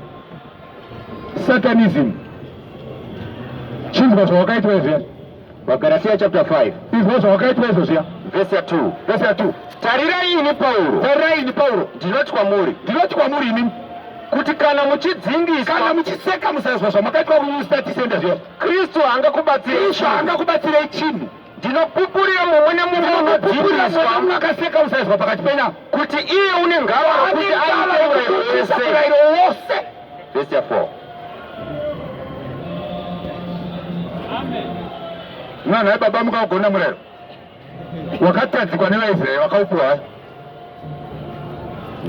Satanism. Chinzwa zvawakaitwa izvi. Wagalatia chapter 5 Izvo zvawakaitwa izvo zviya. verse ya 2. Verse ya 2. Tarirai ini Paulo. Tarirai ini Paulo. Ndinoti kwamuri. Ndinoti kwamuri ini. Kuti kana muchidzingiswa. Kana muchiseka musaizwa zvamakaitwa kunyusa tisenda zviya. Kristu hangakubatsirei. Kristu hangakubatsirei chinhu. Ndinopupurira mumwe nemumwe unodzingiswa. Mwakaseka musaizwa pakati penyu. Kuti iye une ngava kuti aite urayiro wose. Verse ya 4. Mwana wababa mukagona murayiro. Wakatadzikwa nevaIsraeri wakaupuwa.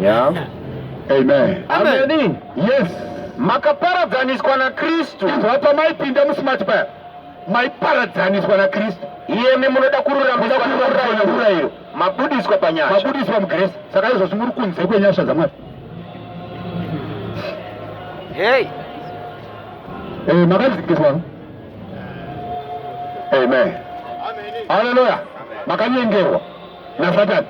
Yeah. Amen. Amen. Yes. Makaparadzaniswa naKristu. Izvo apa maipinda musimati paya. Maiparadzaniswa naKristu. Iyemi munoda kururamiswa nemurayiro. Mabudiswa panyasha. Mabudiswa mugrace. Saka izvozvi muri kunze kwenyasha dzaMwari. Hey. Makadzingiswa. Amen. Haleluya. Makanyengerwa naSatani.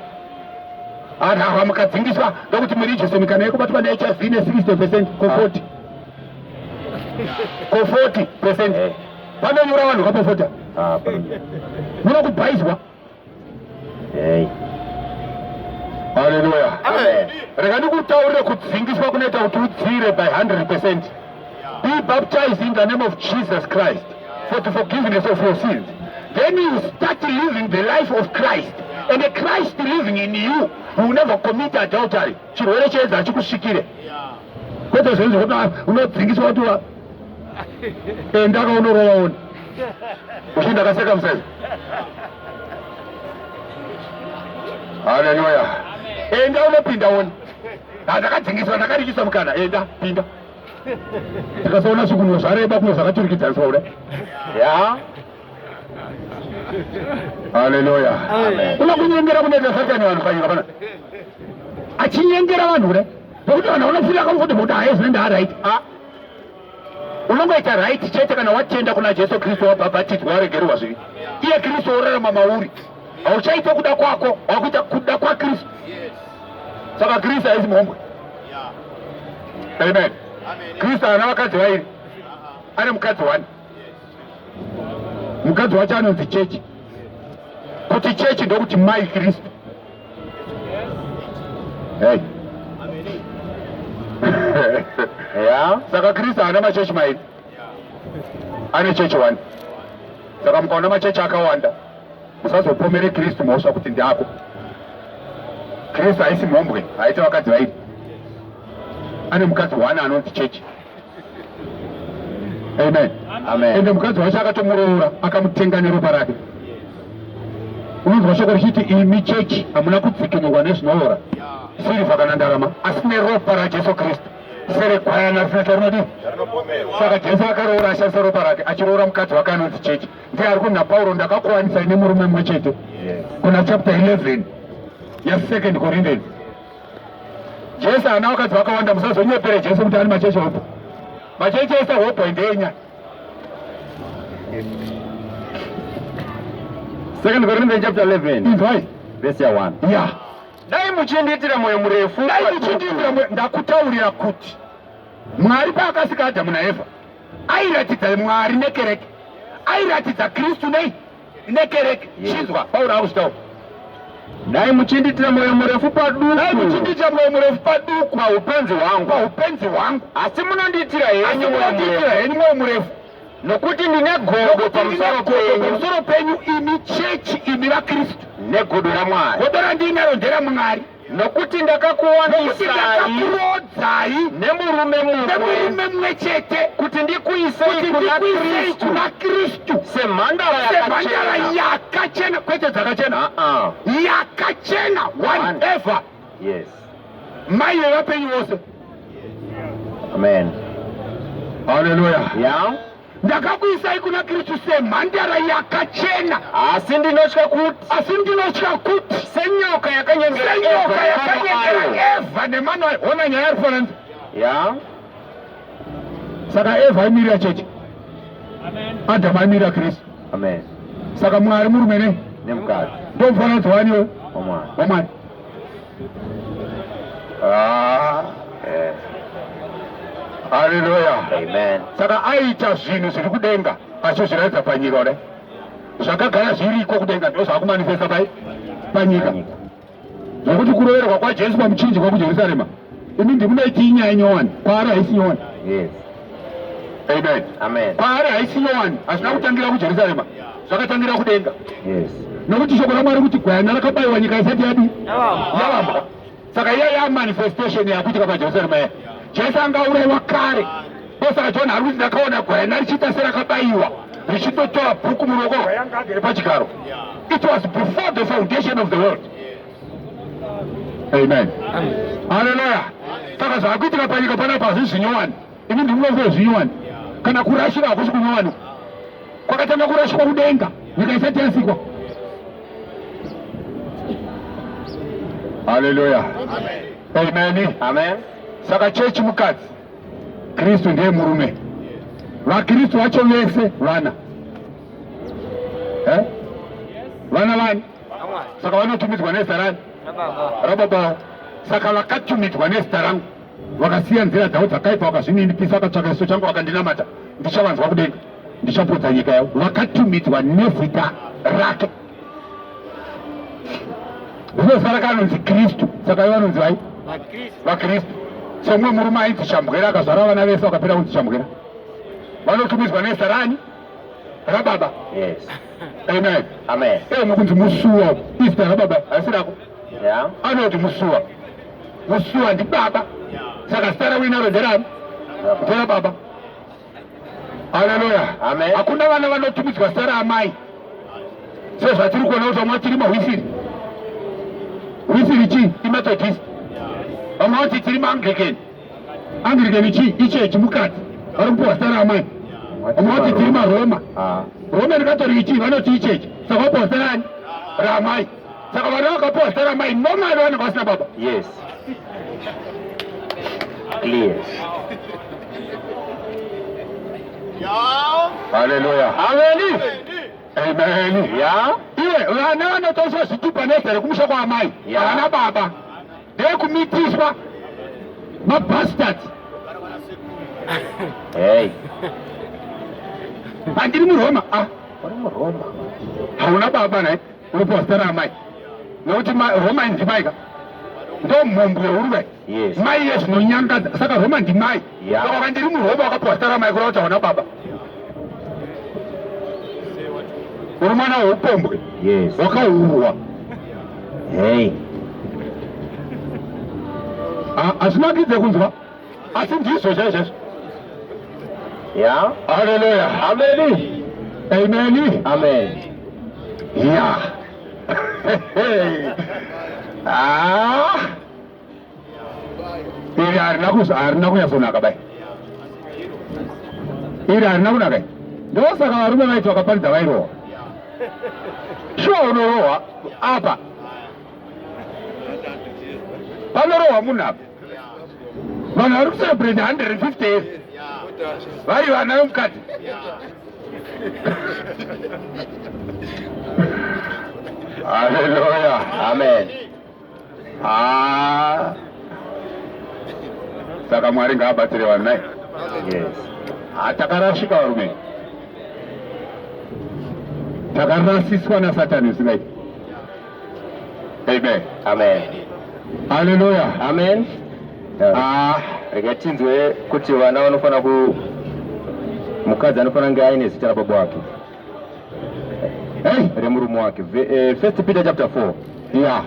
Ava mukadzingiswa ndokuti muri Jesu mikana kubatwa neHIV ne60% ko 40. Ko 40%. Vanonyura vanhu kapo 40. Munokubhaizwa. Haleluya. Amen. Rega ndikutaurire kudzingiswa kunoita kuti udzire by 100%. Be baptized in the name of Jesus Christ for the forgiveness of your sins. Then you start living the life of Christ. And the Christ living in you will never commit adultery. Chirwere chedza achikushikire. Kwete zvenzi kuti unodzingiswa kuti enda kaunorowa oni. Uchinda kaseka musezi. Haleluya. Enda unopinda oni. Ndakadzingiswa ndakarikisa mukana. Enda pinda. Tikasaona zvikunwe zvareba kumwe zvakaturikidzaniswa kuda. Yeah. Haleluya. Amen. Unokunyengera kunoita Satani vanhu panyika pana. Achinyengera vanhu kuda. Nokuti vanhu vanofira comfortable hayi zvinenge right. Unongoita right chete kana watenda kuna Jesu Kristu wabhabhatidzwa waregererwa zvivi. Iye Kristu orarama mauri. Hauchaita kuda kwako, wakuita kuda kwaKristu. Saka Kristu haisi muhombwe. Amen. Kristu haana vakadzi vairi. Ane mukadzi wani. Mukadzi wacho anonzi chechi. Kuti chechi ndokuti mai Kristu. Hey. Yeah. Saka Kristu haana machechi mairi. Ane chechi wani. Saka mukaona machechi akawanda, musazopomere Kristu mhosva kuti ndako. Kristu haisi mhombwe, haiti vakadzi vairi. Ane mukadzi wani anonzi chechi. Amen. Amen. Ende mukadzi wacho akatomuroora akamutenga neropa rake. Unonzwa shoko richiti imi chechi hamuna kudzikinurwa nezvinoora sirivha kana ndarama, asi neropa raJesu Kristu. Sere gwayana risina charinodii. Saka Jesu akaroora ashandisa ropa rake achiroora mukadzi wake anonzi chechi. Ndiye ari kunha Pauro ndakakuwanisai nemurume mumwe chete. Kuna chapter 11 ya2 Corinthians. Jesu haana vakadzi vakawanda, musazonyepere Jesu kuti ane machechi hopo. Machechi ese hopo ndenya. 2 Corinthians chapter 11 Inzwai. verse ya 1. Yeah. Dai muchindiitira mwoyo murefu. Dai muchindiitira mwoyo. Ndakutaurira kuti Mwari paakasika Adamu naEvha airatidza Mwari nekereke, airatidza Kristu nekereke. Chinzwa Pauro akuzvitaura. Dai muchindiitira mwoyo murefu paduku. Dai muchindiitira mwoyo murefu paduku paupenzi hwangu. Asi munondiitira henyu mwoyo murefu. Nokuti ndine godo pamusoro penyu imi chechi, imi vaKristu. Negodo raMwari. Godo randinaro nderamwari. Nokuti ndakakuwanisai nemurume mumwe chete kuti ndikuisei kuna Kristu semhandara yakachena. Kwete dzakachena, yakachena. One ever. Yes. Mai vevapenyu vose. Amen. Haleluya. Yeah. Ndakakuisai kuna Kristu semhandara yakachena. Asi ndinotya kuti senyoka yakanyengera Eva nemano. Ona nyaya yarifananza. Yeah. Saka Eva aimirira chechi. Adamu aimirira Kristu. Amen. Saka Mwari murume nemukadzi ndomufananidzo waniwo. omwana. Haleluya. Amen. Saka aita zvinhu zviri kudenga asi zviraidza panyika kudai zvakagara zviriko kudenga ndo zvakumanifesta panyika zvokuti kuroverwa kwaJesu pamuchinjikwa kuJerusarema imi ndimunaiti inyaya nyowani kwaari haisi nyowani. Yes. Amen. Amen. Kwaari haisi nyowani hazvina kutangira kuJerusarema zvakatangira kudenga. Yes. Nokuti shoko raMwari kuti gwayana rakabayiwa nyika isati yadi yavamba. Saka iya yamanifestation yakuitika paJerusarema iya Jesu angaurayiwa kare ndosaka John ari kuti ndakaona gwayana richiita serakabayiwa richitotora bhuku muruoko rwayanga agere pachigaro. It was before the foundation of the world. Amen. Haleluya. Saka zvakuitika panyika panapa hazvisi zvinyowani. Ini ndinoziva zvinyowani. Kana kurashika hakusi kunyowani. Kwakatanga kurashikwa kudenga nyika isati yasikwa. Haleluya. Amen. Amen. Saka chechi mukadzi Kristu ndiye murume. VaKristu vacho vese vana. Vana vani? Saka vanotumidzwa nezita rani? Rababa. Saka vakatumidzwa nezita rangu vakasiya nzira dzavo dzakaipa vakazvininipisa vakatsvaka chiso changu vakandinamata ndichavanzwa kudenga ndichapodza nyika yavo. Vakatumidzwa nezita rake. Zvinosara kanonzi Kristu. Saka ivo vanonzi vai? VaKristu. Somwe murume ainzi Chambwera akazvara vana vese vakapera kunzi Chambwera. Vanotumidzwa nezita rani? Rababa. Yes. Amen. Amen. Mukunzi Musuwa izita rababa haisi rako. Yeah. Anoti Musuwa. Musuwa ndibaba. Saka zita rawina nderani? Nderababa. Haleluya. Amen. Hakuna vana vanotumidzwa zita raamai sezvatiri kuona kuti vamwe tiri mahwisiri. Hwisiri chii? Imethodist. Vamwe vati tiri maAnglican. Anglican chii? Ichechi mukati vari kupiwa zita raamai. Vamwe vati tiri maRoma. Roman Catholic chii? Vanoti ichechi. Saka vapiwa zita rani? Raamai. Saka vana vakapiwa zita raamai normally vanenge vasina baba. Yes. Clear. Haleluya. Amen. Amen. Yeah. Iwe vana vanotoswa zvitupa nezita rekumusha kwaamai. Havana baba. Ndeyekumitiswa mabastards. Hey. Handiri muRoma. Uri muRoma. Hauna baba naye unopiwa zita raamai. Nokuti Roma indimaika. Ndo mhombwe urume. Yes. Mai yezvinonyangadza. Saka Roma ndimai. Yeah. Saka vandiri muRoma wakapiwa zita raamai kureva kuti hauna baba. Uri mwana weupombwe. Yes. Wakaurwa. Hey. Hazvinakidze kunzwa asi ndizvo chaizvozvo. Yeah. Haleluya. Amen. Amen. Amen. Yeah. Iri harina kunyatsonaka bai. Iri harina kunaka. Ndosaka varume vaiti vakaparidza vairohwa. Shuwa unorohwa apa. Panorohwa munhu apa. Vanhu vari kucelebrate 150 years. Vari vana vemukati. Haleluya. Amen. Saka Mwari ngaabatsire vanhu naye. Yes. Takarashika varume. Takarasiswa naSatani usingaiti. Amen. Amen. Haleluya. Amen. Rega tinzwe kuti vana vanofana mukadzi anofana kunge aine zita rababa wake remurume wake. 1 Peter chapter 4. Yeah.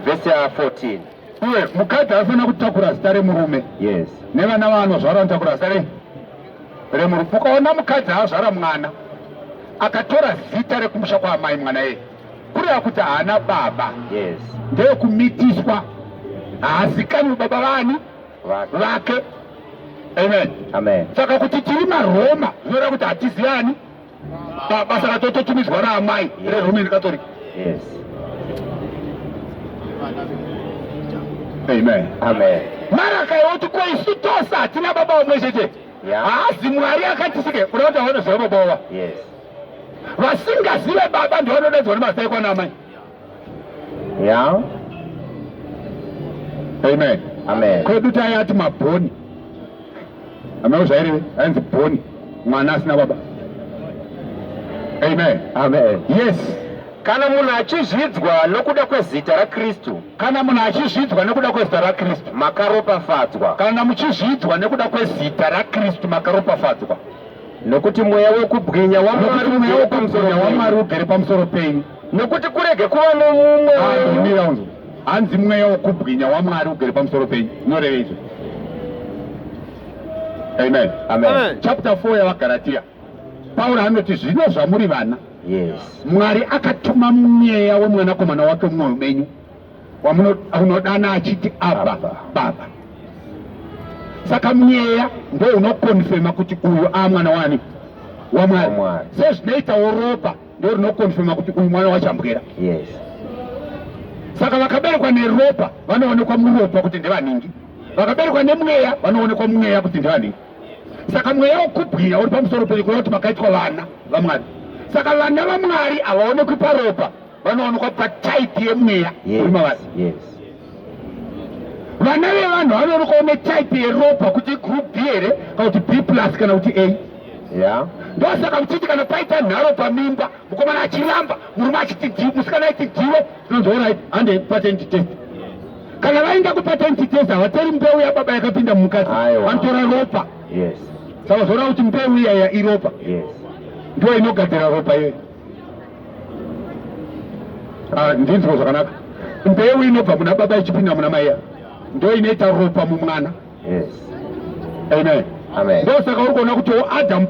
Verse 14. Uye mukadzi anofana kutakura zita remurume. Yes. Nevana vaanozvara vanotakura zita remurume. Ukaona mukadzi azvara mwana akatora zita rekumusha kwaamai mwana iye kureva kuti haana baba. Yes. Ndeyekumitiswa. Haazikanwi baba vani vake. Amen. Amen. Saka kuti tiri maRoma zvinoreva kuti hatiziyani basa ratototumidzwa raamai reRoman Catholic. Yes. Amen. Amen. Mara akaiti ko isu tose hatina baba vamwe chete. Haazi Mwari akatisike kureva kuti vanoziva baba wavo. Yes. Vasingazive baba ndivanodaidzwa nemazita ekwana amai. Yeah. Amen. Amen. Kwedu tayati mabhoni. Ameuzairi ainzi bhoni. Mwana asina baba. Amen. Amen. Yes. Kana munhu achizvidzwa nokuda kwezita raKristu, Kana munhu achizvidzwa nekuda kwezita raKristu, makaropafadzwa. kana muchizvidzwa nekuda kwezita raKristu makaropafadzwa. Nokuti mweya wokubwinya Nokuti mweya wokubwinya waMwari ugere pamusoro penyu. nokuti kurege kuva nomumwe Mira unzo. Hanzi mweya wokubwinya waMwari ugere pamusoro penyu. Nyorere izvo. Amen. Amen. Chapter 4 yaVagaratia. Pauro anoti zvino zvamuri vana. Yes. Mwari akatuma mweya womwanakomana wake mumwoyo menyu unodana achiti Abba Baba. Saka mweya ndio unokonfirma kuti uyu mwana wani waMwari. Sezvinoitawo ropa ndio rinokonfirma kuti uyu mwana wachambwera. Yes. Saka vakaberekwa neropa vanoonekwa muropa kuti ndevaningi, vakaberekwa nemweya vanoonekwa mumweya kuti ndevaningi. Saka mweya wokubwinya uri pamusoro penyu kuti makaitwa vana vaMwari. Saka vana vaMwari havaonekwi paropa, vanoonekwa pataipi yemweya uri mavari. Yes. Vana vevanhu vanoonekwa netaipi yeropa kuti group B here kana kuti B+ kana kuti A. Yeah. Ndosaka kuchiti kana paita nharo pamimba, mukomana achiramba, murume achiti ndiwe, musikana achiti ndiwe, zvinonzi alright, hande paternity test. Kana vaenda kupaternity test havatori mbeu yababa yakapinda mumukadzi, vanotora ropa. Yes. Saka zvoona kuti mbeu iyaya iropa. Yes. Ndiyo inogadzira ropa iyoyo. Ndinzwa zvakanaka. Mbeu inobva muna baba ichipinda muna mai, ndiyo inoita ropa mumwana. Yes. Amen. Amen. Ndosaka uri kuona kuti Adamu